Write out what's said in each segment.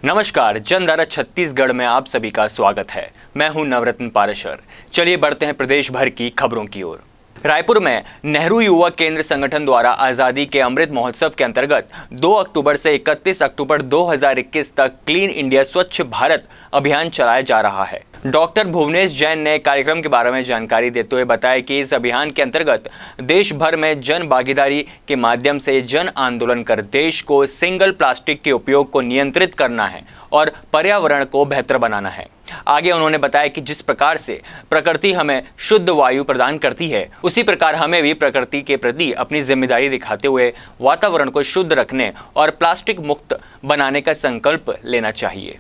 नमस्कार, जनधारा छत्तीसगढ़ में आप सभी का स्वागत है। मैं हूं नवरत्न पारेशर। चलिए बढ़ते हैं प्रदेश भर की खबरों की ओर। रायपुर में नेहरू युवा केंद्र संगठन द्वारा आजादी के अमृत महोत्सव के अंतर्गत 2 अक्टूबर से 31 अक्टूबर 2021 तक क्लीन इंडिया स्वच्छ भारत अभियान चलाया जा रहा है। डॉक्टर भुवनेश जैन ने कार्यक्रम के बारे में जानकारी देते हुए बताया कि इस अभियान के अंतर्गत देश भर में जन भागीदारी के माध्यम से जन आंदोलन कर देश को सिंगल प्लास्टिक के उपयोग को नियंत्रित करना है और पर्यावरण को बेहतर बनाना है। आगे उन्होंने बताया कि जिस प्रकार से प्रकृति हमें शुद्ध वायु प्रदान करती है, उसी प्रकार हमें भी प्रकृति के प्रति अपनी जिम्मेदारी दिखाते हुए वातावरण को शुद्ध रखने और प्लास्टिक मुक्त बनाने का संकल्प लेना चाहिए।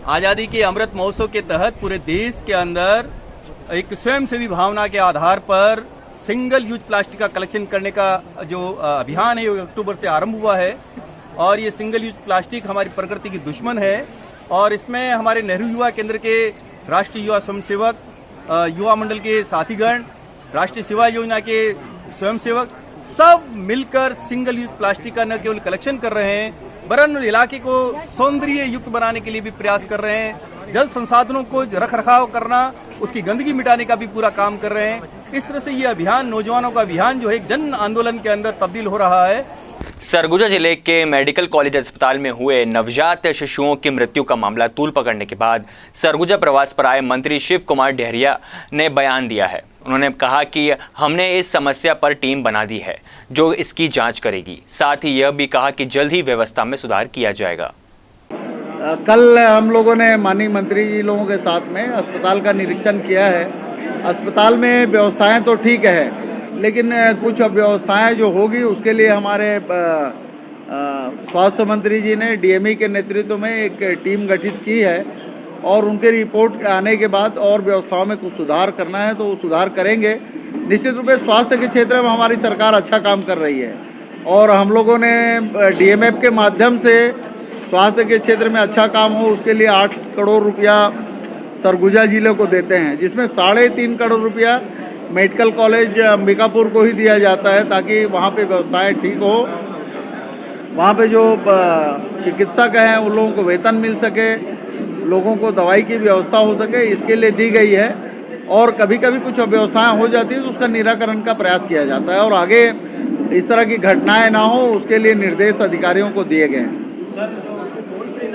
आज़ादी के अमृत महोत्सव के तहत पूरे देश के अंदर एक स्वयंसेवी भावना के आधार पर सिंगल यूज प्लास्टिक का कलेक्शन करने का जो अभियान है वो अक्टूबर से आरंभ हुआ है। और ये सिंगल यूज प्लास्टिक हमारी प्रकृति की दुश्मन है। और इसमें हमारे नेहरू युवा केंद्र के राष्ट्रीय युवा स्वयंसेवक, युवा मंडल के साथीगण, राष्ट्रीय सेवा योजना के स्वयंसेवक सब मिलकर सिंगल यूज प्लास्टिक का न केवल कलेक्शन कर रहे हैं वरन इलाके को सौंदर्य युक्त बनाने के लिए भी प्रयास कर रहे हैं। जल संसाधनों को रख रखाव करना, उसकी गंदगी मिटाने का भी पूरा काम कर रहे हैं। इस तरह से ये अभियान, नौजवानों का अभियान जो है एक जन आंदोलन के अंदर तब्दील हो रहा है। सरगुजा जिले के मेडिकल कॉलेज अस्पताल में हुए नवजात शिशुओं की मृत्यु का मामला तूल पकड़ने के बाद सरगुजा प्रवास पर आए मंत्री शिव कुमार डहरिया ने बयान दिया है। उन्होंने कहा कि हमने इस समस्या पर टीम बना दी है जो इसकी जांच करेगी। साथ ही यह भी कहा कि जल्द ही व्यवस्था में सुधार किया जाएगा। कल हम लोगों ने माननीय मंत्री जी लोगों के साथ में अस्पताल का निरीक्षण किया है। अस्पताल में व्यवस्थाएं तो ठीक है, लेकिन कुछ व्यवस्थाएं जो होगी उसके लिए हमारे स्वास्थ्य मंत्री जी ने डीएमई के नेतृत्व में एक टीम गठित की है और उनके रिपोर्ट आने के बाद और व्यवस्थाओं में कुछ सुधार करना है तो वो सुधार करेंगे। निश्चित रूप से स्वास्थ्य के क्षेत्र में हमारी सरकार अच्छा काम कर रही है और हम लोगों ने डीएमएफ के माध्यम से स्वास्थ्य के क्षेत्र में अच्छा काम हो उसके लिए 8 करोड़ रुपया सरगुजा जिले को देते हैं, जिसमें 3.5 करोड़ रुपया मेडिकल कॉलेज अंबिकापुर को ही दिया जाता है ताकि वहाँ पे व्यवस्थाएं ठीक हो, वहाँ पे जो चिकित्सक हैं उन लोगों को वेतन मिल सके, लोगों को दवाई की व्यवस्था हो सके, इसके लिए दी गई है। और कभी कभी कुछ अव्यवस्थाएं हो जाती है तो उसका निराकरण का प्रयास किया जाता है और आगे इस तरह की घटनाएं ना हो उसके लिए निर्देश अधिकारियों को दिए गए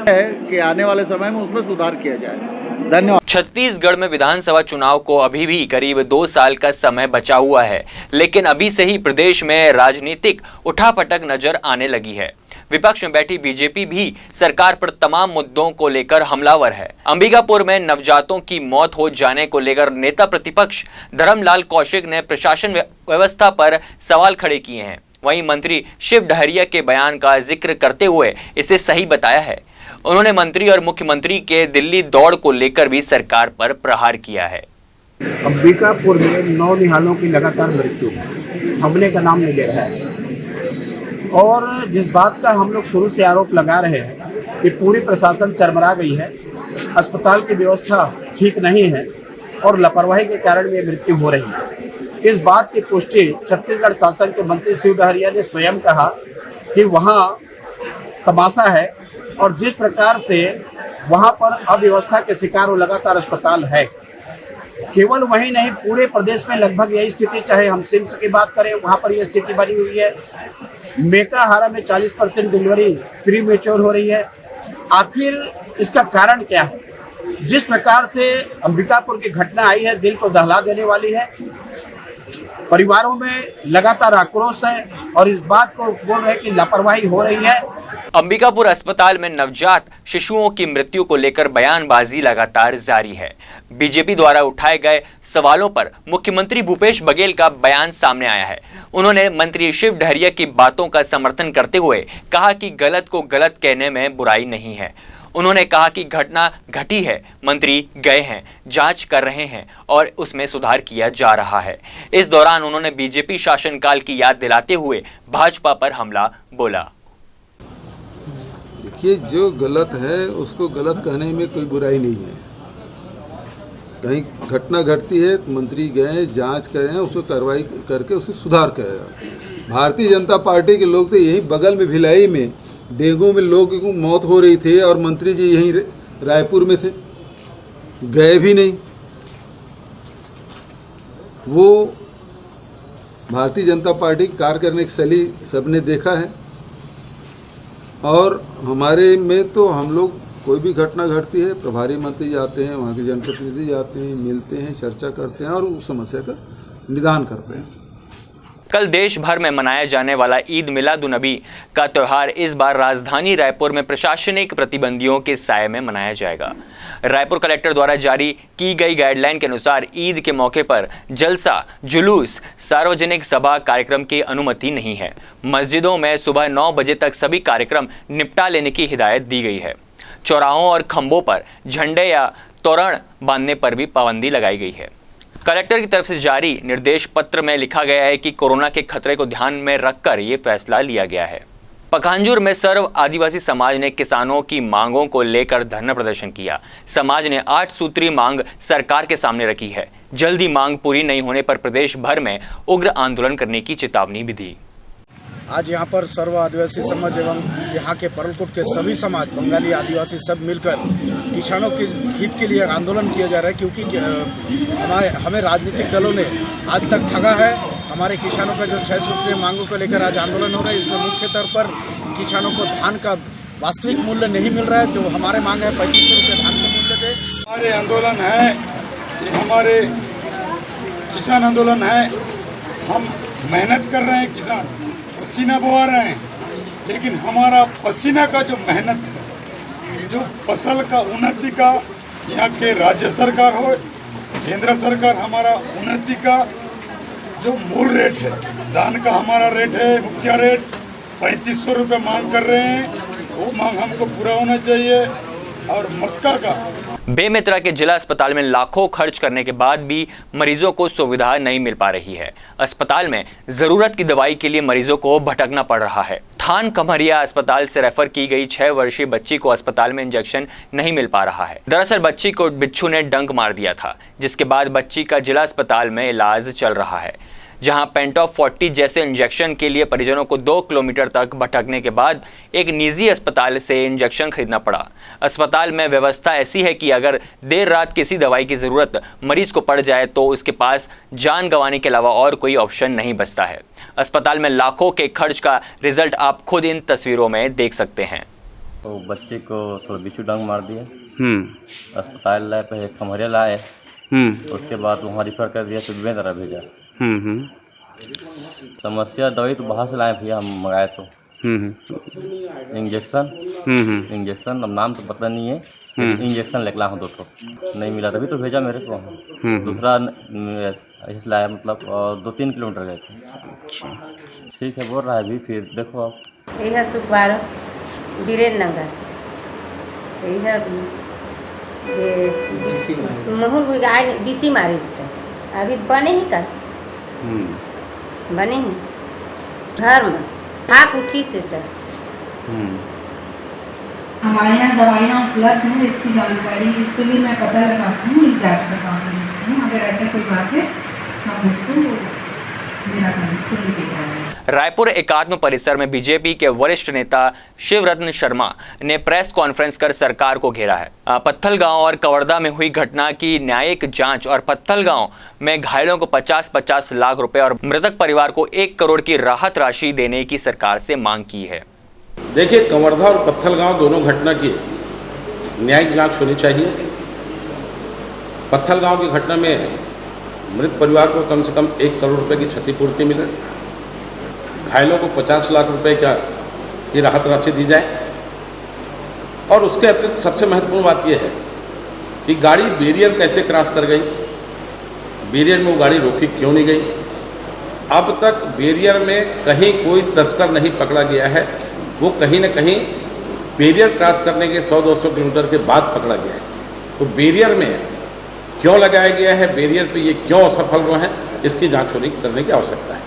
हैं कि आने वाले समय में उसमें सुधार किया जाए। धन्यवाद। छत्तीसगढ़ में विधानसभा चुनाव को अभी भी करीब 2 साल का समय बचा हुआ है, लेकिन अभी से ही प्रदेश में राजनीतिक उठापटक नजर आने लगी है। विपक्ष में बैठी बीजेपी भी सरकार पर तमाम मुद्दों को लेकर हमलावर है। अंबिकापुर में नवजातों की मौत हो जाने को लेकर नेता प्रतिपक्ष धर्मलाल कौशिक ने प्रशासन व्यवस्था पर सवाल खड़े किए हैं। वहीं मंत्री शिव डहरिया के बयान का जिक्र करते हुए इसे सही बताया है। उन्होंने मंत्री और मुख्यमंत्री के दिल्ली दौड़ को लेकर भी सरकार पर प्रहार किया है। अंबिकापुर में 9 निहालों की लगातार मृत्यु हमले का नाम नहीं ले रहा है और जिस बात का हम लोग शुरू से आरोप लगा रहे हैं कि पूरी प्रशासन चरमरा गई है, अस्पताल की व्यवस्था ठीक नहीं है और लापरवाही के कारण ये मृत्यु हो रही है। इस बात की पुष्टि छत्तीसगढ़ शासन के मंत्री शिव डहरिया ने स्वयं कहा कि वहाँ तमाशा है और जिस प्रकार से वहाँ पर अव्यवस्था के शिकार वो लगातार अस्पताल है, केवल वही नहीं पूरे प्रदेश में लगभग यही स्थिति, चाहे हम सिम्स की बात करें वहाँ पर यह स्थिति बनी हुई है। मेकाहारा में 40% डिलीवरी प्री मैच्योर हो रही है। आखिर इसका कारण क्या है? जिस प्रकार से अंबिकापुर की घटना आई है दिल को दहला देने वाली है। परिवारों में लगातार आक्रोश है और इस बात को बोल रहे हैं कि लापरवाही हो रही है। अंबिकापुर अस्पताल में नवजात शिशुओं की मृत्यु को लेकर बयानबाजी लगातार जारी है। बीजेपी द्वारा उठाए गए सवालों पर मुख्यमंत्री भूपेश बघेल का बयान सामने आया है। उन्होंने मंत्री शिव डहरिया की बातों का समर्थन करते हुए कहा कि गलत को गलत कहने में बुराई नहीं है। उन्होंने कहा कि घटना घटी है, मंत्री गए हैं, जांच कर रहे हैं और उसमें सुधार किया जा रहा है। इस दौरान उन्होंने बीजेपी शासनकाल की याद दिलाते हुए भाजपा पर हमला बोला। देखिए, जो गलत है उसको गलत कहने में कोई बुराई नहीं है। कहीं घटना घटती है तो मंत्री गए, जांच करें, उसको कार्रवाई करके उसे सुधार करेगा। भारतीय जनता पार्टी के लोग तो यहीं बगल में भिलाई में डेंगू में लोगों की मौत हो रही थी और मंत्री जी यहीं रायपुर में थे, गए भी नहीं। वो भारतीय जनता पार्टी की कार्य करने की शैली सबने देखा है और हमारे में तो हम लोग कोई भी घटना घटती है, प्रभारी मंत्री जाते हैं, वहाँ के जनप्रतिनिधि जाते हैं, मिलते हैं, चर्चा करते हैं और उस समस्या का निदान करते हैं। कल देश भर में मनाया जाने वाला ईद मिलादुन्नबी का त्यौहार इस बार राजधानी रायपुर में प्रशासनिक प्रतिबंधियों के साये में मनाया जाएगा। रायपुर कलेक्टर द्वारा जारी की गई गाइडलाइन के अनुसार ईद के मौके पर जलसा, जुलूस, सार्वजनिक सभा कार्यक्रम की अनुमति नहीं है। मस्जिदों में सुबह 9 बजे तक सभी कार्यक्रम निपटा लेने की हिदायत दी गई है। चौराहों और खंभों पर झंडे या तोरण बांधने पर भी पाबंदी लगाई गई है। कलेक्टर की तरफ से जारी निर्देश पत्र में लिखा गया है कि कोरोना के खतरे को ध्यान में रखकर ये फैसला लिया गया है। पखांजूर में सर्व आदिवासी समाज ने किसानों की मांगों को लेकर धरना प्रदर्शन किया। समाज ने 8 सूत्री मांग सरकार के सामने रखी है। जल्दी मांग पूरी नहीं होने पर प्रदेश भर में उग्र आंदोलन करने की चेतावनी भी दी। आज यहाँ पर सर्व आदिवासी समाज एवं यहाँ के परलकोट के सभी समाज, बंगाली, आदिवासी सब मिलकर किसानों के हित के लिए आंदोलन किया जा रहा है, क्योंकि हमें राजनीतिक दलों ने आज तक ठगा है। हमारे किसानों का जो 6 सूत्रीय मांगों को लेकर आज आंदोलन हो रहा है, इसमें मुख्य तौर पर किसानों को धान का वास्तविक मूल्य नहीं मिल रहा है। जो हमारे मांग है 3500 रुपये धान का मूल्य दे। हमारे आंदोलन है, ये हमारे किसान आंदोलन है। हम मेहनत कर रहे हैं, किसान पसीना बहा रहे हैं, लेकिन हमारा पसीना का जो मेहनत है, जो फसल का उन्नति का यहाँ के राज्य सरकार हो, केंद्र सरकार, हमारा उन्नति का जो मूल रेट है, धान का हमारा रेट है, मुख्य रेट 3500 रुपये मांग कर रहे हैं, वो मांग हमको पूरा होना चाहिए। और मक्का का बेमेतरा के जिला अस्पताल में लाखों खर्च करने के बाद भी मरीजों को सुविधा नहीं मिल पा रही है। अस्पताल में जरूरत की दवाई के लिए मरीजों को भटकना पड़ रहा है। थान कमरिया अस्पताल से रेफर की गई 6 वर्षीय बच्ची को अस्पताल में इंजेक्शन नहीं मिल पा रहा है। दरअसल बच्ची को बिच्छू ने डंक मार दिया था, जिसके बाद बच्ची का जिला अस्पताल में इलाज चल रहा है, जहां पेंटॉप 40 जैसे इंजेक्शन के लिए परिजनों को 2 किलोमीटर तक भटकने के बाद एक निजी अस्पताल से इंजेक्शन खरीदना पड़ा। अस्पताल में व्यवस्था ऐसी है कि अगर देर रात किसी दवाई की ज़रूरत मरीज को पड़ जाए तो उसके पास जान गंवाने के अलावा और कोई ऑप्शन नहीं बचता है। अस्पताल में लाखों के खर्च का रिजल्ट आप खुद इन तस्वीरों में देख सकते हैं। तो बच्चे को थोड़ा बिच्छू डंक मार दिया, अस्पताल लाए, पहले खमरिया लाए, उसके बाद वहाँ रिफर कर दिया, तो बेमेतरा भेजा। समस्या दवाई तो बाहर से लाए भैया, हम मंगाए तो इंजेक्शन अब नाम तो पता नहीं है, इंजेक्शन लेके हूँ 2 तो नहीं मिला, तभी तो भेजा मेरे को। दूसरा ऐसे लाया, मतलब 2-3 किलोमीटर गए थे। ठीक है, बोल रहा है अभी, फिर देखो आप। यह सुखबार वीरेंद्र नगर, यह महूल बीसी मारिस अभी बने ही कर बने ही घर में थाक उठी से तक। हमारे यहाँ दवाइयाँ उपलब्ध हैं, इसकी जानकारी इसके लिए मैं पता लगाती हूँ, जांच करवा लेती हूँ। अगर ऐसा कोई बात है तो आप उसको निराकरण तुरंत कराएं। रायपुर एकात्म परिसर में बीजेपी के वरिष्ठ नेता शिवरत्न शर्मा ने प्रेस कॉन्फ्रेंस कर सरकार को घेरा है। पत्थलगांव और कवर्धा में हुई घटना की न्यायिक जांच और पत्थलगांव में घायलों को 50-50 लाख रुपए और मृतक परिवार को 1 करोड़ की राहत राशि देने की सरकार से मांग की है। देखिए, कवर्धा और पत्थलगांव दोनों घटना की न्यायिक जांच होनी चाहिए। पत्थलगांव की घटना में मृत परिवार को कम से कम 1 करोड़ रुपए की क्षतिपूर्ति मिले, घायलों को 50 लाख रुपए की राहत राशि दी जाए। और उसके अतिरिक्त सबसे महत्वपूर्ण बात यह है कि गाड़ी बैरियर कैसे क्रॉस कर गई, बैरियर में वो गाड़ी रोकी क्यों नहीं गई। अब तक बैरियर में कहीं कोई तस्कर नहीं पकड़ा गया है, वो कहीं न कहीं बैरियर क्रॉस करने के 100-200 किलोमीटर के बाद पकड़ा गया है। तो बैरियर में क्यों लगाया गया है, बैरियर पे ये क्यों असफल हुए हैं, इसकी जांच करने की आवश्यकता है।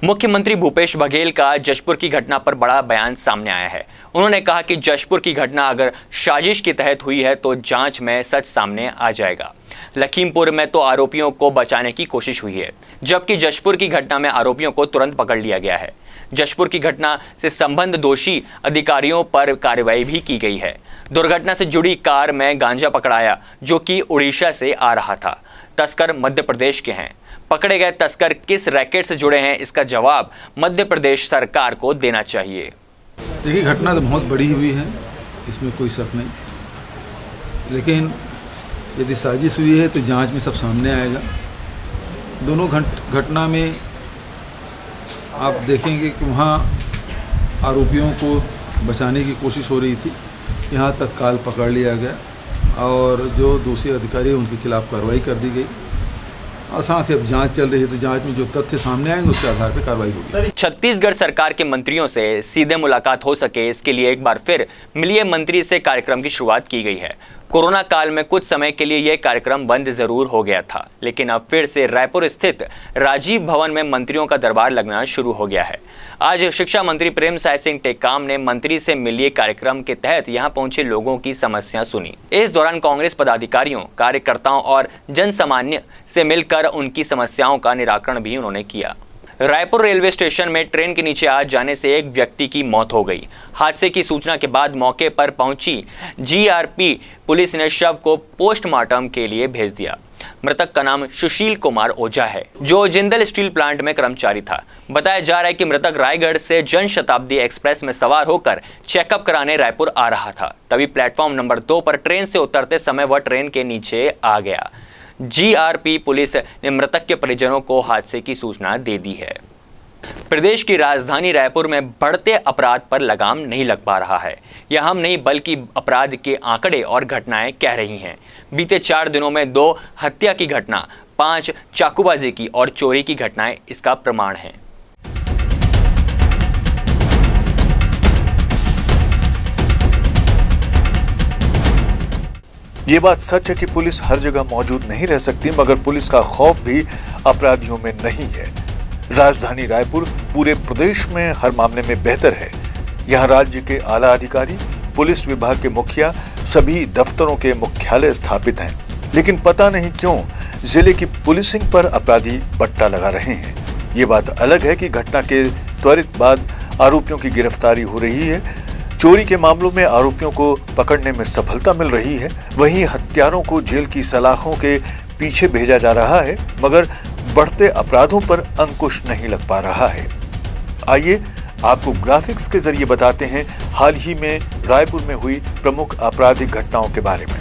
मुख्यमंत्री भूपेश बघेल का जशपुर की घटना पर बड़ा बयान सामने आया है। उन्होंने कहा कि जशपुर की घटना अगर साजिश के तहत हुई है तो जांच में सच सामने आ जाएगा। लखीमपुर में तो आरोपियों को बचाने की कोशिश हुई है, जबकि जशपुर की घटना में आरोपियों को तुरंत पकड़ लिया गया है। जशपुर की घटना से संबंध दोषी अधिकारियों पर कार्रवाई भी की गई है। दुर्घटना से जुड़ी कार में गांजा पकड़ाया जो कि उड़ीसा से आ रहा था। तस्कर मध्य प्रदेश के हैं। पकड़े गए तस्कर किस रैकेट से जुड़े हैं, इसका जवाब मध्य प्रदेश सरकार को देना चाहिए। देखिए, घटना तो बहुत बड़ी हुई है, इसमें कोई शक नहीं, लेकिन यदि साजिश हुई है तो जांच में सब सामने आएगा। दोनों घटना में आप देखेंगे कि वहाँ आरोपियों को बचाने की कोशिश हो रही थी, यहाँ तत्काल पकड़ लिया गया और जो दोषी अधिकारी हैं उनके खिलाफ कार्रवाई कर दी गई और साथ ही अब जांच चल रही है, तो जांच में जो तथ्य सामने आएंगे उसके आधार पर कार्रवाई होगी। छत्तीसगढ़ सरकार के मंत्रियों से सीधे मुलाकात हो सके, इसके लिए एक बार फिर मिलिए मंत्री से कार्यक्रम की शुरुआत की गई है। कोरोना काल में कुछ समय के लिए यह कार्यक्रम बंद जरूर हो गया था, लेकिन अब फिर से रायपुर स्थित राजीव भवन में मंत्रियों का दरबार लगना शुरू हो गया है। आज शिक्षा मंत्री प्रेमसाय सिंह टेकाम ने मंत्री से मिलिए कार्यक्रम के तहत यहां पहुंचे लोगों की समस्या सुनी। इस दौरान कांग्रेस पदाधिकारियों, कार्यकर्ताओं और जनसामान्य से मिलकर उनकी समस्याओं का निराकरण भी उन्होंने किया। रायपुर रेलवे स्टेशन में ट्रेन के नीचे आ जाने से एक व्यक्ति की मौत हो गई। हादसे की सूचना के बाद मौके पर पहुंची जीआरपी पुलिस ने शव को पोस्टमार्टम के लिए भेज दिया। मृतक का नाम सुशील कुमार ओझा है, जो जिंदल स्टील प्लांट में कर्मचारी था। बताया जा रहा है कि मृतक रायगढ़ से जन शताब्दी एक्सप्रेस में सवार होकर चेकअप कराने रायपुर आ रहा था। तभी प्लेटफॉर्म नंबर 2 पर ट्रेन से उतरते समय वह ट्रेन के नीचे आ गया। जीआरपी पुलिस ने मृतक के परिजनों को हादसे की सूचना दे दी है। प्रदेश की राजधानी रायपुर में बढ़ते अपराध पर लगाम नहीं लग पा रहा है। यह हम नहीं बल्कि अपराध के आंकड़े और घटनाएं कह रही हैं। बीते 4 दिनों में 2 हत्या की घटना, 5 चाकूबाजी की और चोरी की घटनाएं इसका प्रमाण हैं। ये बात सच है कि पुलिस हर जगह मौजूद नहीं रह सकती, मगर पुलिस का खौफ भी अपराधियों में नहीं है। राजधानी रायपुर पूरे प्रदेश में हर मामले में बेहतर है। यहाँ राज्य के आला अधिकारी, पुलिस विभाग के मुखिया, सभी दफ्तरों के मुख्यालय स्थापित हैं, लेकिन पता नहीं क्यों जिले की पुलिसिंग पर अपराधी बट्टा लगा रहे हैं। ये बात अलग है कि घटना के त्वरित बाद आरोपियों की गिरफ्तारी हो रही है। चोरी के मामलों में आरोपियों को पकड़ने में सफलता मिल रही है, वहीं हत्यारों को जेल की सलाखों के पीछे भेजा जा रहा है, मगर बढ़ते अपराधों पर अंकुश नहीं लग पा रहा है। आइए आपको ग्राफिक्स के जरिए बताते हैं हाल ही में रायपुर में हुई प्रमुख आपराधिक घटनाओं के बारे में।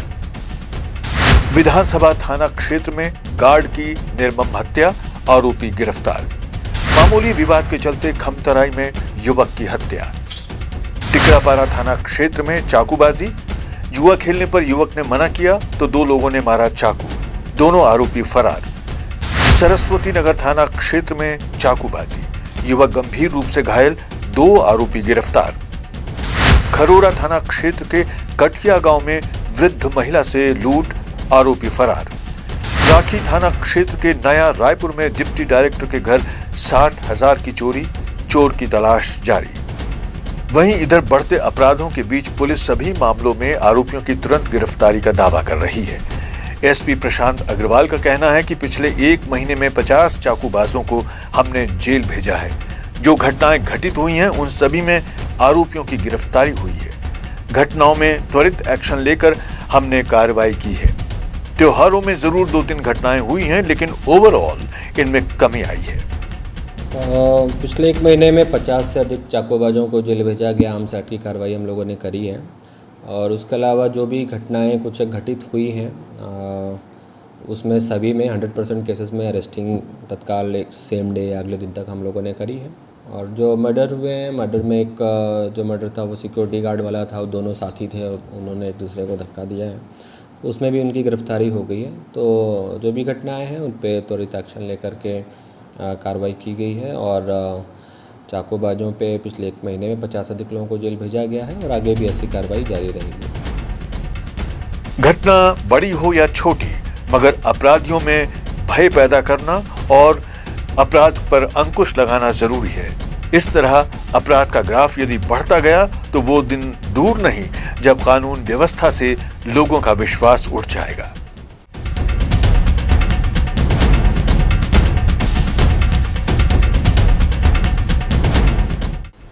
विधानसभा थाना क्षेत्र में गार्ड की निर्मम हत्या, आरोपी गिरफ्तार। मामूली विवाद के चलते खमतराई में युवक की हत्या। टिकरापारा थाना क्षेत्र में चाकूबाजी, जुआ खेलने पर युवक ने मना किया तो 2 लोगों ने मारा चाकू, दोनों आरोपी फरार। सरस्वती नगर थाना क्षेत्र में चाकूबाजी, युवक गंभीर रूप से घायल, 2 आरोपी गिरफ्तार। खरोरा थाना क्षेत्र के कटिया गांव में वृद्ध महिला से लूट, आरोपी फरार। राखी थाना क्षेत्र के नया रायपुर में डिप्टी डायरेक्टर के घर 60,000 की चोरी, चोर की तलाश जारी। वहीं इधर बढ़ते अपराधों के बीच पुलिस सभी मामलों में आरोपियों की तुरंत गिरफ्तारी का दावा कर रही है। एसपी प्रशांत अग्रवाल का कहना है कि पिछले 1 महीने में 50 चाकूबाजों को हमने जेल भेजा है। जो घटनाएं घटित हुई हैं उन सभी में आरोपियों की गिरफ्तारी हुई है। घटनाओं में त्वरित एक्शन लेकर हमने कार्रवाई की है। त्योहारों में जरूर 2-3 घटनाएं हुई हैं, लेकिन ओवरऑल इनमें कमी आई है। पिछले 1 महीने में 50 से अधिक चाकूबाजों को जेल भेजा गया। आम साठ की कार्रवाई हम लोगों ने करी है और उसके अलावा जो भी घटनाएं कुछ घटित हुई हैं उसमें सभी में 100% केसेस में अरेस्टिंग तत्काल सेम डे या अगले दिन तक हम लोगों ने करी है। और जो मर्डर हुए हैं, मर्डर में एक जो मर्डर था वो सिक्योरिटी गार्ड वाला था, वो दोनों साथी थे और उन्होंने एक दूसरे को धक्का दिया है, उसमें भी उनकी गिरफ्तारी हो गई है। तो जो भी घटनाएँ हैं उन पर त्वरित एक्शन लेकर के कार्रवाई की गई है और चाकूबाजों पे पिछले 1 महीने में 50 अधिक लोगों को जेल भेजा गया है और आगे भी ऐसी कार्रवाई जारी रहेगी। घटना बड़ी हो या छोटी, मगर अपराधियों में भय पैदा करना और अपराध पर अंकुश लगाना जरूरी है। इस तरह अपराध का ग्राफ यदि बढ़ता गया तो वो दिन दूर नहीं जब कानून व्यवस्था से लोगों का विश्वास उठ जाएगा।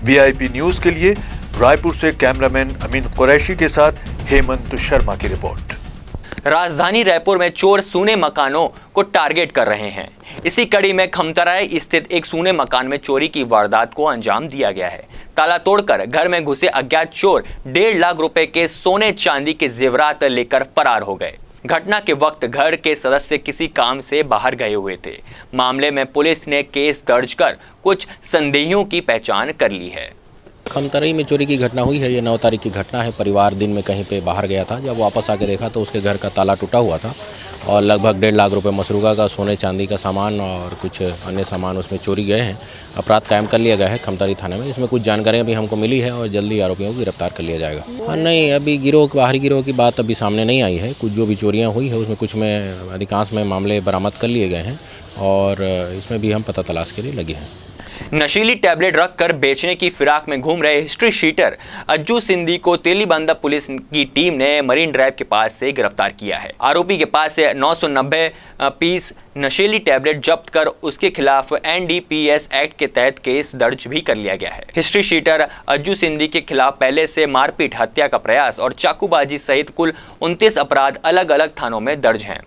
वीआईपी न्यूज के लिए रायपुर से कैमरामैन अमीन कुरैशी के साथ हेमंत शर्मा की रिपोर्ट। राजधानी रायपुर में चोर सूने मकानों को टारगेट कर रहे हैं। इसी कड़ी में खमतराई स्थित एक सूने मकान में चोरी की वारदात को अंजाम दिया गया है। ताला तोड़कर घर में घुसे अज्ञात चोर 1.5 लाख रुपए के सोने चांदी के जेवरात लेकर फरार हो गए। घटना के वक्त घर के सदस्य किसी काम से बाहर गए हुए थे। मामले में पुलिस ने केस दर्ज कर कुछ संदेहियों की पहचान कर ली है। खमतराई में चोरी की घटना हुई है। ये 9 तारीख की घटना है। परिवार दिन में कहीं पे बाहर गया था। जब वापस आके देखा तो उसके घर का ताला टूटा हुआ था और लगभग 1.5 लाख रुपए मसरूका का सोने चांदी का सामान और कुछ अन्य सामान उसमें चोरी गए हैं। अपराध कायम कर लिया गया है खमतराई थाने में। इसमें कुछ जानकारियाँ भी हमको मिली है और जल्दी आरोपियों को गिरफ्तार कर लिया जाएगा। हाँ, नहीं, अभी बाहरी गिरोह की बात अभी सामने नहीं आई है। कुछ जो भी चोरियाँ हुई है उसमें कुछ में अधिकांश में मामले बरामद कर लिए गए हैं और इसमें भी हम पता तलाश के लिए लगे हैं। नशीली टैबलेट रखकर बेचने की फिराक में घूम रहे हिस्ट्री शीटर अज्जू सिंधी को तेलीबांधा पुलिस की टीम ने मरीन ड्राइव के पास से गिरफ्तार किया है। आरोपी के पास से 990 पीस नशीली टैबलेट जब्त कर उसके खिलाफ NDPS एक्ट के तहत केस दर्ज भी कर लिया गया है। हिस्ट्री शीटर अज्जू सिंधी के खिलाफ पहले से मारपीट, हत्या का प्रयास और चाकूबाजी सहित कुल 29 अपराध अलग अलग थानों में दर्ज हैं।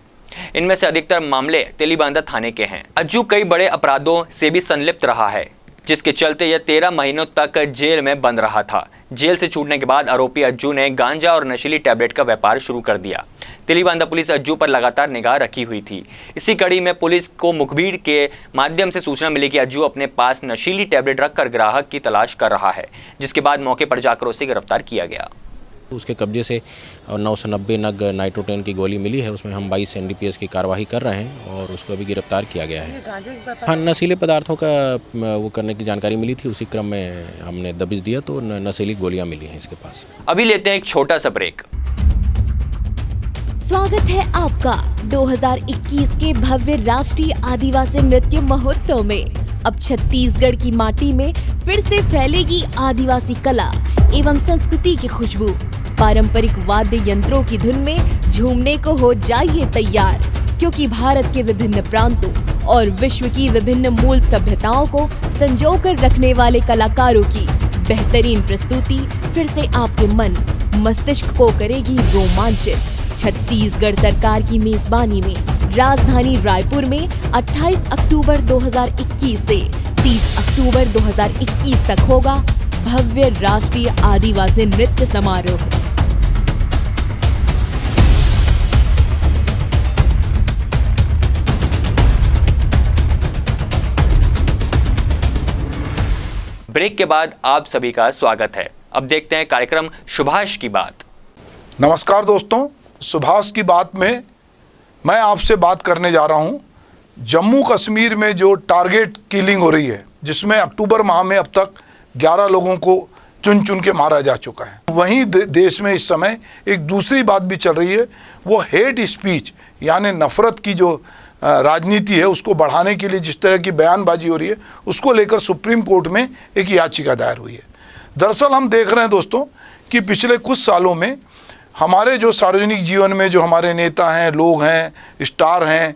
इनमें से अधिकतर मामले तेलीबांधा थाने के हैं। अज्जू कई बड़े अपराधों से भी संलिप्त रहा है, जिसके चलते यह 13 महीनों तक जेल में बंद रहा था। जेल से छूटने के बाद आरोपी अज्जू ने गांजा और नशीली टैबलेट का व्यापार शुरू कर दिया। तेलीबांधा पुलिस अज्जू पर लगातार निगाह रखी हुई थी। इसी कड़ी में पुलिस को मुखबिर के माध्यम से सूचना मिली कि अज्जू अपने पास नशीली टैबलेट रखकर ग्राहक की तलाश कर रहा है, जिसके बाद मौके पर जाकर उसे गिरफ्तार किया गया। उसके कब्जे से 990 नग नाइट्रोटेन की गोली मिली है। उसमें हम 22 NDPS की कार्रवाई कर रहे हैं और उसको अभी गिरफ्तार किया गया है। हाँ, नशीले पदार्थों का वो करने की जानकारी मिली थी। उसी क्रम में हमने दबिश दिया तो नशीली गोलियां मिली हैं इसके पास। अभी लेते हैं एक छोटा सा ब्रेक। स्वागत है आपका 2021 के भव्य राष्ट्रीय आदिवासी नृत्य महोत्सव में। अब छत्तीसगढ़ की माटी में फिर से फैलेगी आदिवासी कला एवं संस्कृति की खुशबू। पारंपरिक वाद्य यंत्रों की धुन में झूमने को हो जाइए तैयार, क्योंकि भारत के विभिन्न प्रांतों और विश्व की विभिन्न मूल सभ्यताओं को संजोकर रखने वाले कलाकारों की बेहतरीन प्रस्तुति फिर से आपके मन मस्तिष्क को करेगी रोमांचित। छत्तीसगढ़ सरकार की मेजबानी में राजधानी रायपुर में 28 अक्टूबर 2021 से 30 अक्टूबर 2021 तक होगा भव्य राष्ट्रीय आदिवासी नृत्य समारोह। ब्रेक के बाद आप सभी का स्वागत है। अब देखते हैं कार्यक्रम सुभाष की बात। नमस्कार दोस्तों, सुभाष की बात में मैं आपसे बात करने जा रहा हूं जम्मू कश्मीर में जो टारगेट किलिंग हो रही है, जिसमें अक्टूबर माह में अब तक 11 लोगों को चुन चुन के मारा जा चुका है। वहीं देश में इस समय एक दूसरी बात भी चल रही है, वो हेट स्पीच यानी नफरत की जो राजनीति है उसको बढ़ाने के लिए जिस तरह की बयानबाजी हो रही है, उसको लेकर सुप्रीम कोर्ट में एक याचिका दायर हुई है। दरअसल हम देख रहे हैं दोस्तों कि पिछले कुछ सालों में हमारे जो सार्वजनिक जीवन में जो हमारे नेता हैं, लोग हैं, स्टार हैं,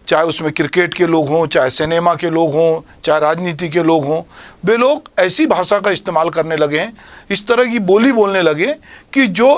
चाहे उसमें क्रिकेट के लोग हों, चाहे सिनेमा के लोग हों, चाहे राजनीति के लोग हों, वे लोग ऐसी भाषा का इस्तेमाल करने लगे हैं, इस तरह की बोली बोलने लगे कि जो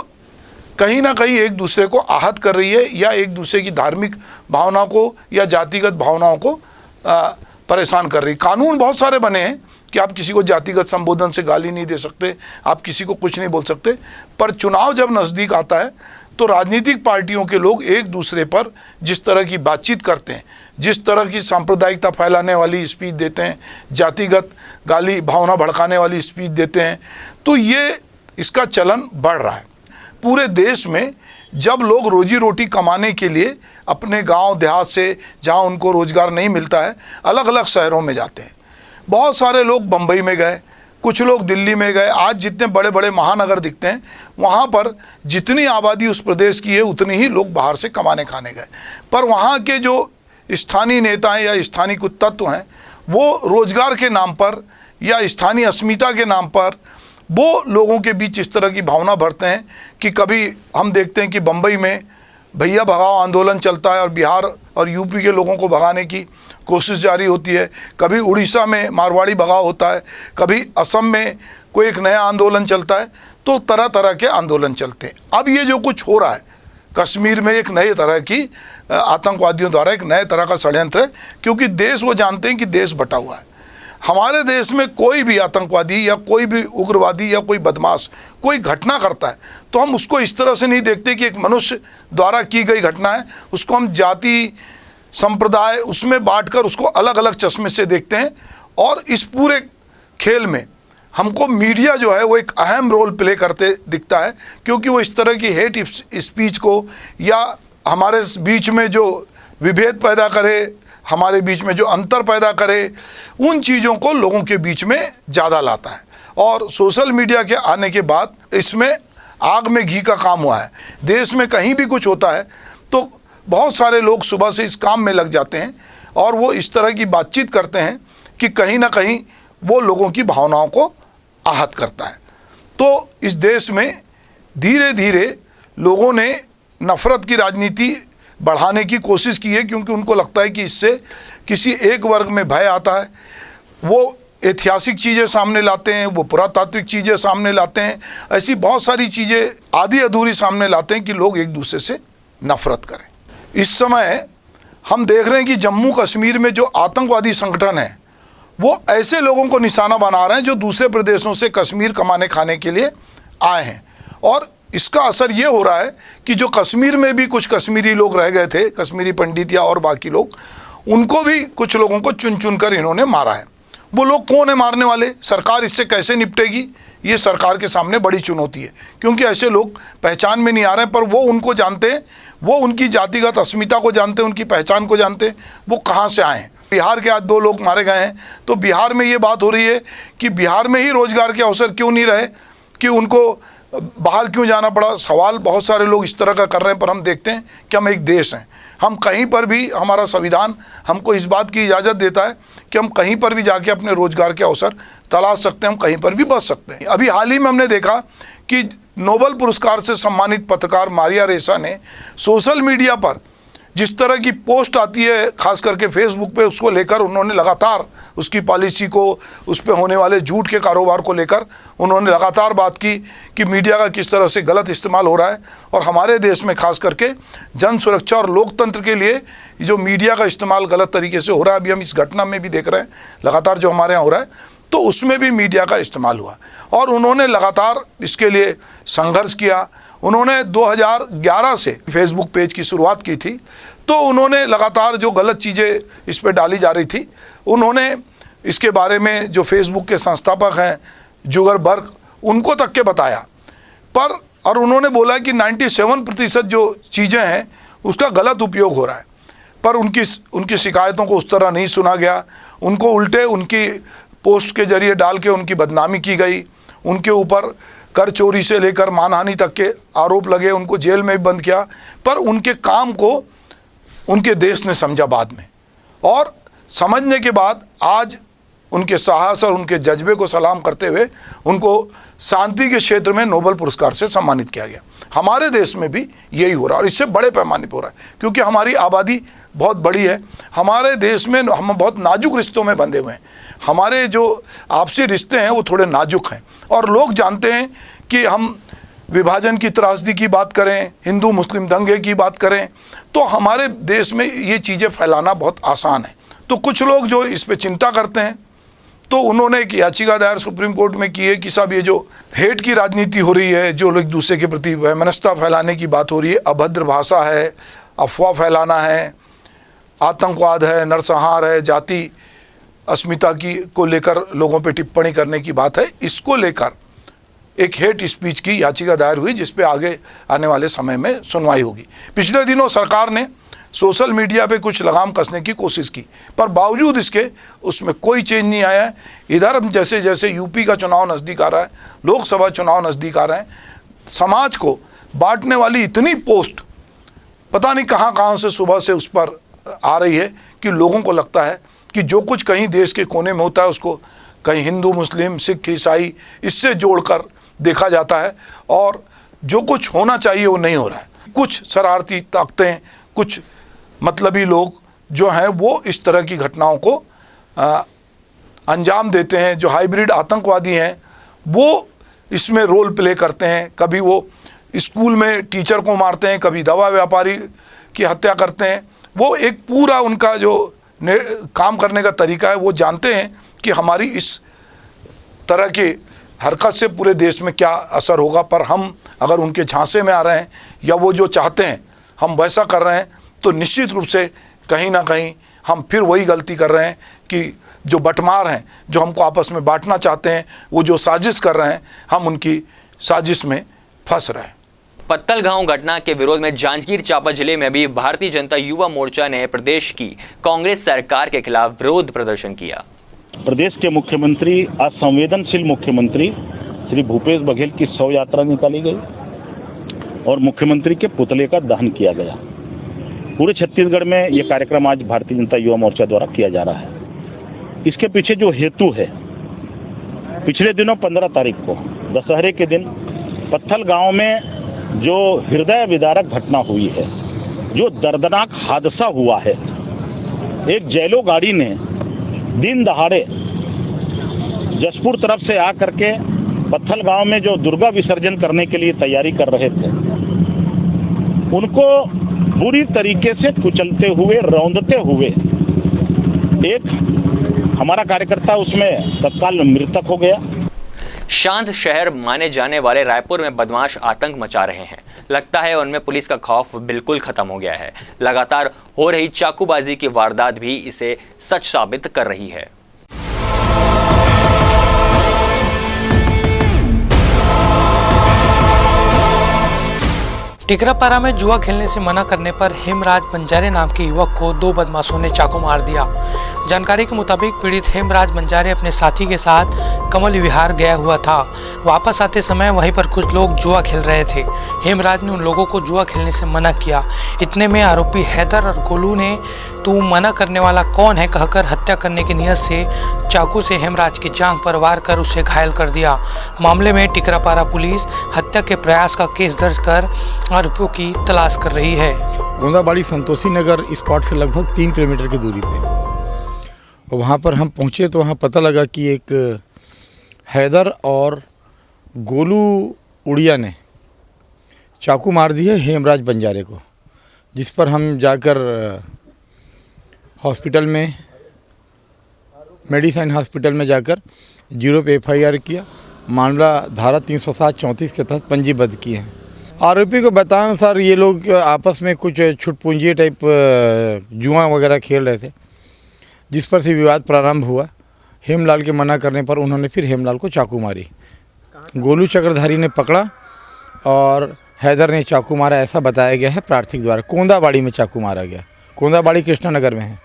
कहीं ना कहीं एक दूसरे को आहत कर रही है या एक दूसरे की धार्मिक भावना को या जातिगत भावनाओं को परेशान कर रही। कानून बहुत सारे बने हैं कि आप किसी को जातिगत संबोधन से गाली नहीं दे सकते, आप किसी को कुछ नहीं बोल सकते, पर चुनाव जब नज़दीक आता है तो राजनीतिक पार्टियों के लोग एक दूसरे पर जिस तरह की बातचीत करते हैं, जिस तरह की सांप्रदायिकता फैलाने वाली स्पीच देते हैं, जातिगत गाली भावना भड़काने वाली स्पीच देते हैं, तो ये इसका चलन बढ़ रहा है। पूरे देश में जब लोग रोजी रोटी कमाने के लिए अपने गांव देहात से जहां उनको रोज़गार नहीं मिलता है, अलग अलग शहरों में जाते हैं। बहुत सारे लोग बम्बई में गए, कुछ लोग दिल्ली में गए। आज जितने बड़े बड़े महानगर दिखते हैं, वहाँ पर जितनी आबादी उस प्रदेश की है उतनी ही लोग बाहर से कमाने खाने गए। पर वहाँ के जो स्थानीय नेता हैं या स्थानीय कुछ तत्व हैं, वो रोज़गार के नाम पर या स्थानीय अस्मिता के नाम पर वो लोगों के बीच इस तरह की भावना भरते हैं कि कभी हम देखते हैं कि बम्बई में भैया भगाओ आंदोलन चलता है और बिहार और यूपी के लोगों को भगाने की कोशिश जारी होती है, कभी उड़ीसा में मारवाड़ी भगाव होता है, कभी असम में कोई एक नया आंदोलन चलता है, तो तरह तरह के आंदोलन चलते हैं। अब ये जो कुछ हो रहा है कश्मीर में, एक नए तरह की आतंकवादियों द्वारा एक नए तरह का षड्यंत्र है, क्योंकि देश वो जानते हैं कि देश बटा हुआ है। हमारे देश में कोई भी आतंकवादी या कोई भी उग्रवादी या कोई बदमाश कोई घटना करता है तो हम उसको इस तरह से नहीं देखते कि एक मनुष्य द्वारा की गई घटना है, उसको हम जाति संप्रदाय उसमें बांटकर उसको अलग अलग चश्मे से देखते हैं। और इस पूरे खेल में हमको मीडिया जो है वो एक अहम रोल प्ले करते दिखता है, क्योंकि वो इस तरह की हेट स्पीच को या हमारे बीच में जो विभेद पैदा करे, हमारे बीच में जो अंतर पैदा करे, उन चीज़ों को लोगों के बीच में ज़्यादा लाता है। और सोशल मीडिया के आने के बाद इसमें आग में घी का काम हुआ है। देश में कहीं भी कुछ होता है तो बहुत सारे लोग सुबह से इस काम में लग जाते हैं और वो इस तरह की बातचीत करते हैं कि कहीं ना कहीं वो लोगों की भावनाओं को आहत करता है। तो इस देश में धीरे धीरे लोगों ने नफ़रत की राजनीति बढ़ाने की कोशिश की है, क्योंकि उनको लगता है कि इससे किसी एक वर्ग में भय आता है। वो ऐतिहासिक चीज़ें सामने लाते हैं, वो पुरातात्विक चीज़ें सामने लाते हैं, ऐसी बहुत सारी चीज़ें आधी अधूरी सामने लाते हैं कि लोग एक दूसरे से नफ़रत करें। इस समय हम देख रहे हैं कि जम्मू कश्मीर में जो आतंकवादी संगठन है वो ऐसे लोगों को निशाना बना रहे हैं जो दूसरे प्रदेशों से कश्मीर कमाने खाने के लिए आए हैं। और इसका असर ये हो रहा है कि जो कश्मीर में भी कुछ कश्मीरी लोग रह गए थे, कश्मीरी पंडित या और बाकी लोग, उनको भी कुछ लोगों को चुन चुन कर इन्होंने मारा है। वो लोग कौन है मारने वाले? सरकार इससे कैसे निपटेगी? ये सरकार के सामने बड़ी चुनौती है, क्योंकि ऐसे लोग पहचान में नहीं आ रहे हैं, पर वो उनको जानते हैं, वो उनकी जातिगत अस्मिता को जानते हैं, उनकी पहचान को जानते हैं, वो कहाँ से आए हैं। बिहार के आज 2 लोग मारे गए हैं, तो बिहार में ये बात हो रही है कि बिहार में ही रोजगार के अवसर क्यों नहीं रहे, कि उनको बाहर क्यों जाना पड़ा। सवाल बहुत सारे लोग इस तरह का कर रहे हैं, पर हम देखते हैं कि हम एक देश हैं, हम कहीं पर भी, हमारा संविधान हमको इस बात की इजाज़त देता है कि हम कहीं पर भी जाके अपने रोजगार के अवसर तलाश सकते हैं, हम कहीं पर भी बच सकते हैं। अभी हाल ही में हमने देखा कि नोबेल पुरस्कार से सम्मानित पत्रकार मारिया रेसा ने सोशल मीडिया पर जिस तरह की पोस्ट आती है, खास करके फेसबुक पे, उसको लेकर उन्होंने लगातार उसकी पॉलिसी को, उस पे होने वाले झूठ के कारोबार को लेकर उन्होंने लगातार बात की कि मीडिया का किस तरह से गलत इस्तेमाल हो रहा है। और हमारे देश में खास करके जन सुरक्षा और लोकतंत्र के लिए जो मीडिया का इस्तेमाल गलत तरीके से हो रहा है, अभी हम इस घटना में भी देख रहे हैं लगातार जो हमारे यहाँ हो रहा है, तो उसमें भी मीडिया का इस्तेमाल हुआ और उन्होंने लगातार इसके लिए संघर्ष किया। उन्होंने 2011 से फेसबुक पेज की शुरुआत की थी, तो उन्होंने लगातार जो गलत चीज़ें इस पर डाली जा रही थी, उन्होंने इसके बारे में जो फेसबुक के संस्थापक हैं जुगरबर्ग, उनको तक के बताया। पर और उन्होंने बोला कि 97% जो चीज़ें हैं उसका गलत उपयोग हो रहा है, पर उनकी शिकायतों को उस तरह नहीं सुना गया। उनको उल्टे उनकी पोस्ट के जरिए डाल के उनकी बदनामी की गई, उनके ऊपर कर चोरी से लेकर मानहानि तक के आरोप लगे, उनको जेल में भी बंद किया। पर उनके काम को उनके देश ने समझा बाद में, और समझने के बाद आज उनके साहस और उनके जज्बे को सलाम करते हुए उनको शांति के क्षेत्र में नोबेल पुरस्कार से सम्मानित किया गया। हमारे देश में भी यही हो रहा है और इससे बड़े पैमाने पर हो रहा है, क्योंकि हमारी आबादी बहुत बड़ी है। हमारे देश में हम बहुत नाजुक रिश्तों में बंधे हुए हैं, हमारे जो आपसी रिश्ते हैं वो थोड़े नाजुक हैं, और लोग जानते हैं कि हम विभाजन की त्रासदी की बात करें, हिंदू मुस्लिम दंगे की बात करें, तो हमारे देश में ये चीज़ें फैलाना बहुत आसान है। तो कुछ लोग जो इस पे चिंता करते हैं, तो उन्होंने एक याचिका दायर सुप्रीम कोर्ट में की है कि साहब ये जो हेट की राजनीति हो रही है, जो लोग एक दूसरे के प्रति वैमनस्यता फैलाने की बात हो रही है, अभद्र भाषा है, अफवाह फैलाना है, आतंकवाद है, नरसंहार है, जाति अस्मिता की को लेकर लोगों पे टिप्पणी करने की बात है, इसको लेकर एक हेट स्पीच की याचिका दायर हुई, जिस पे आगे आने वाले समय में सुनवाई होगी। पिछले दिनों सरकार ने सोशल मीडिया पे कुछ लगाम कसने की कोशिश की, पर बावजूद इसके उसमें कोई चेंज नहीं आया है। इधर जैसे जैसे यूपी का चुनाव नज़दीक आ रहा है, लोकसभा चुनाव नज़दीक आ रहे हैं, समाज को बांटने वाली इतनी पोस्ट पता नहीं कहाँ कहाँ से सुबह से उस पर आ रही है कि लोगों को लगता है कि जो कुछ कहीं देश के कोने में होता है उसको कहीं हिंदू मुस्लिम सिख ईसाई इससे जोड़कर देखा जाता है, और जो कुछ होना चाहिए वो नहीं हो रहा है। कुछ शरारती ताकतें, कुछ मतलबी लोग जो हैं वो इस तरह की घटनाओं को अंजाम देते हैं। जो हाइब्रिड आतंकवादी हैं वो इसमें रोल प्ले करते हैं। कभी वो स्कूल में टीचर को मारते हैं, कभी दवा व्यापारी की हत्या करते हैं। वो एक पूरा उनका जो काम करने का तरीका है, वो जानते हैं कि हमारी इस तरह की हरकत से पूरे देश में क्या असर होगा। पर हम अगर उनके झांसे में आ रहे हैं या वो जो चाहते हैं हम वैसा कर रहे हैं, तो निश्चित रूप से कहीं ना कहीं हम फिर वही गलती कर रहे हैं कि जो बंटमार हैं, जो हमको आपस में बांटना चाहते हैं, वो जो साजिश कर रहे हैं, हम उनकी साजिश में फंस रहे हैं। पत्तलगांव घटना के विरोध में जांजगीर चांपा जिले में भी भारतीय जनता युवा मोर्चा ने प्रदेश की कांग्रेस सरकार के खिलाफ विरोध प्रदर्शन किया। प्रदेश के मुख्यमंत्री, असंवेदनशील मुख्यमंत्री श्री भूपेश बघेल की शव यात्रा निकाली गई और मुख्यमंत्री के पुतले का दहन किया गया। पूरे छत्तीसगढ़ में ये कार्यक्रम आज भारतीय जनता युवा मोर्चा द्वारा किया जा रहा है। इसके पीछे जो हेतु है, पिछले दिनों 15 तारीख को दशहरे के दिन पत्थलगांव में जो हृदय विदारक घटना हुई है, जो दर्दनाक हादसा हुआ है, एक जैलो गाड़ी ने दिन दहाड़े जसपुर तरफ से आकर के पत्थलगांव में जो दुर्गा विसर्जन करने के लिए तैयारी कर रहे थे, उनको बुरी तरीके से कुचलते हुए, रौंदते हुए एक हमारा कार्यकर्ता उसमें तत्काल मृतक हो गया। शांत शहर माने जाने वाले रायपुर में बदमाश आतंक मचा रहे हैं। लगता है उनमें पुलिस का खौफ बिल्कुल खत्म हो गया है। लगातार हो रही चाकूबाजी की वारदात भी इसे सच साबित कर रही है। टिकरापारा में जुआ खेलने से मना करने पर हेमराज बंजारे नाम के युवक को 2 बदमाशों ने चाकू मार दिया। जानकारी के मुताबिक पीड़ित हेमराज बंजारे अपने साथी के साथ कमल विहार गया हुआ था। वापस आते समय वहीं पर कुछ लोग जुआ खेल रहे थे। हेमराज ने उन लोगों को जुआ खेलने से मना किया। इतने में आरोपी हैदर और गोलू ने तू मना करने वाला कौन है कहकर हत्या करने की नीयत से चाकू से हेमराज की जांघ पर वार कर उसे घायल कर दिया। मामले में टिकरापारा पुलिस हत्या के प्रयास का केस दर्ज कर आरोपियों की तलाश कर रही है। गोंदाबाड़ी संतोषी नगर स्पॉट से लगभग 3 किलोमीटर की दूरी पे वहाँ पर हम पहुँचे तो वहाँ पता लगा कि एक हैदर और गोलू उड़िया ने चाकू मार दी है हेमराज बंजारे को, जिस पर हम जाकर हॉस्पिटल में, मेडिसिन हॉस्पिटल में जाकर 0 पे FIR किया। मामला धारा 307-34 के तहत पंजीबद्ध किए हैं। आरोपी को बताया सर, ये लोग आपस में कुछ छुटपुंजी टाइप जुआ वगैरह खेल रहे थे, जिस पर से विवाद प्रारंभ हुआ। हेमलाल के मना करने पर उन्होंने फिर हेमलाल को चाकू मारी। गोलू चक्रधारी ने पकड़ा और हैदर ने चाकू मारा, ऐसा बताया गया है प्रार्थी द्वारा। कोंदाबाड़ी में चाकू मारा गया। कोंदाबाड़ी कृष्णानगर में है।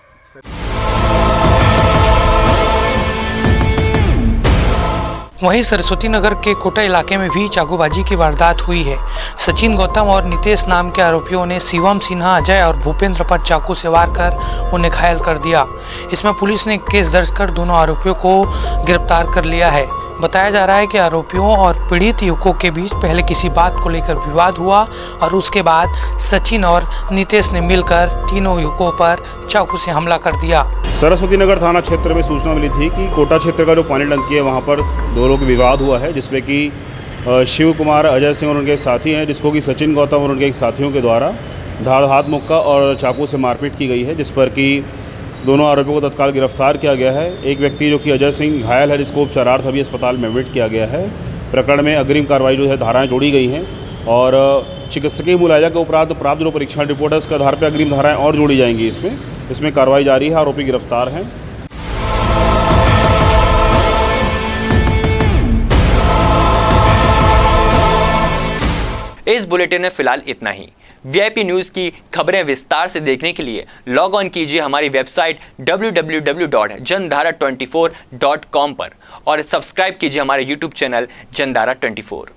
वहीं सरस्वती नगर के कोटा इलाके में भी चाकूबाजी की वारदात हुई है। सचिन गौतम और नितेश नाम के आरोपियों ने शिवम सिन्हा, अजय और भूपेंद्र पर चाकू से वार कर उन्हें घायल कर दिया। इसमें पुलिस ने केस दर्ज कर दोनों आरोपियों को गिरफ्तार कर लिया है। बताया जा रहा है कि आरोपियों और पीड़ित युवकों के बीच पहले किसी बात को लेकर विवाद हुआ और उसके बाद सचिन और नितेश ने मिलकर तीनों युवकों पर चाकू से हमला कर दिया। सरस्वती नगर थाना क्षेत्र में सूचना मिली थी कि कोटा क्षेत्र का जो पानी टंकी है वहाँ पर 2 लोग विवाद हुआ है, जिसमें कि शिव कुमार, अजय सिंह और उनके साथी हैं, जिसको कि सचिन गौतम और उनके साथियों के द्वारा धाड़, हाथ, मुक्का और चाकू से मारपीट की गई है, जिस पर कि दोनों आरोपियों को तत्काल गिरफ्तार किया गया है। एक व्यक्ति जो कि अजय सिंह घायल है, जिसको उपचारार्थ अभी अस्पताल में एडमिट किया गया है। प्रकरण में अग्रिम कार्रवाई जो है धाराएं जोड़ी गई हैं और चिकित्सकीय मुआयजा के उपरांत प्राप्त जो परीक्षण रिपोर्ट है उसके आधार पर अग्रिम धाराएं और जोड़ी जाएंगी। इसमें कार्रवाई जारी है। आरोपी गिरफ्तार हैं। इस बुलेटिन में फिलहाल इतना ही। VIP न्यूज़ की खबरें विस्तार से देखने के लिए लॉग ऑन कीजिए हमारी वेबसाइट www.jandhara24.com पर और सब्सक्राइब कीजिए हमारे YouTube चैनल जनधारा 24।